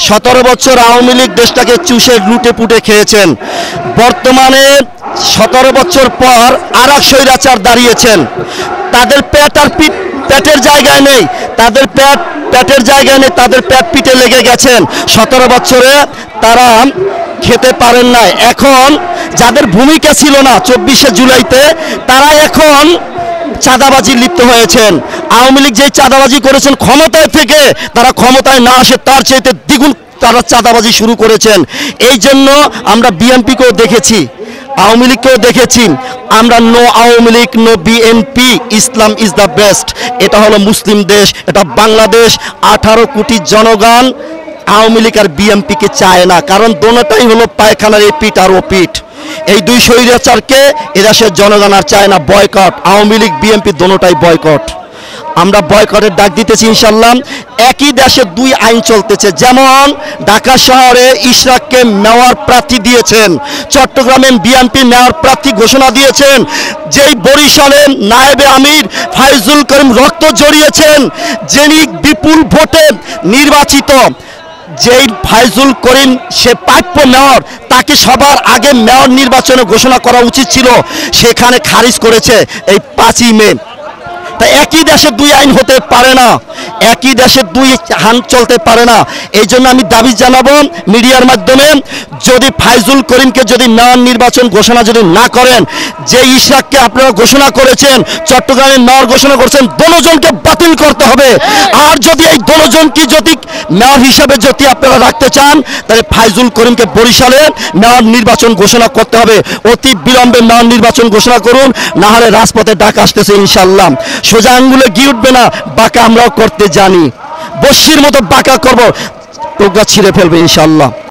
17 বছর আওয়ামী লীগ দেশটাকে চুষে লুটে পুটে খেয়েছেন। বর্তমানে 17 বছর পর আর এক স্বৈরাচার দাঁড়িয়েছেন। তাদের পেট আর পেটের জায়গায় নেই, তাদের পেটের জায়গায় নেই, তাদের পেট পিঠে লেগে গেছেন। 17 বছরে তারা খেতে পারেন না। এখন যাদের ভূমিকা ছিল না 24শে জুলাইতে, তারা এখন চাঁদাবাজি লিপ্ত হয়েছেন। আওয়ামী লীগ যে চাঁদাবাজি করেছেন ক্ষমতায় থেকে, তারা ক্ষমতায় না আসে তার চাইতে দ্বিগুণ তারা চাঁদাবাজি শুরু করেছেন। এই জন্য আমরা বিএনপিকেও দেখেছি, আওয়ামী লীগকেও দেখেছি। আমরা no Awami League, no BNP, Islam is the best. এটা হলো মুসলিম দেশ, এটা বাংলাদেশ। 18 কোটি জনগণ আওয়ামী লীগ আর বিএনপিকে চায় না, কারণ দোনোটাই হলো পায়খানার এপিঠ আর ওপিঠ। এই দুই স্বৈরাচারকে এদেশের জনগণ আর চায় না। বয়কট, আওয়ামী লীগ বিএনপি দোনোটাই বয়কট। আমরা বয়কটের ডাক দিতেছি ইনশাল্লাহ। একই দেশে দুই আইন চলতেছে, যেমন ঢাকা শহরে ইশরাককে মেয়র প্রার্থী দিয়েছেন, চট্টগ্রামে বিএনপি মেয়র প্রার্থী ঘোষণা দিয়েছেন, যেই বরিশালে নায়েবে আমির ফাইজুল করিম রক্ত জড়িয়েছেন, যিনি বিপুল ভোটে নির্বাচিত, যেই ফাইজুল করিম সে প্রাপ্য মেয়র, তাকে সবার আগে মেয়র নির্বাচনে ঘোষণা করা উচিত ছিল, সেখানে খারিজ করেছে এই 5ই মে। তা একই দেশে দুই আইন হতে পারে না, একই দেশে দুই আইন চলতে পারে না। এই জন্য আমি দাবি জানাবো মিডিয়ার মাধ্যমে, যদি ফাইজুল করিমকে যদি মেয়র নির্বাচন ঘোষণা যদি না করেন, যে ইশরাককে আপনারা ঘোষণা করেছেন, চট্টগ্রামের মেয়র ঘোষণা করেছেন, দোনোজনকে বাতিল করতে হবে। আর যদি এই দোনোজনকে যদি মেয়র হিসাবে যদি আপনারা রাখতে চান, তাহলে ফাইজুল করিমকে বরিশালে মেয়র নির্বাচন ঘোষণা করতে হবে। অতি বিলম্বে মেয়র নির্বাচন ঘোষণা করুন, না হলে রাজপথে ডাক আসতেছে ইনশাল্লাহ। সোজা আঙ্গুলে ঘি উঠবে না, বাঁকা আমরাও করতে জানি, বস্যির মতো বাঁকা করবো, প্রজ্ঞা ছিঁড়ে ফেলবে ইনশাল্লাহ।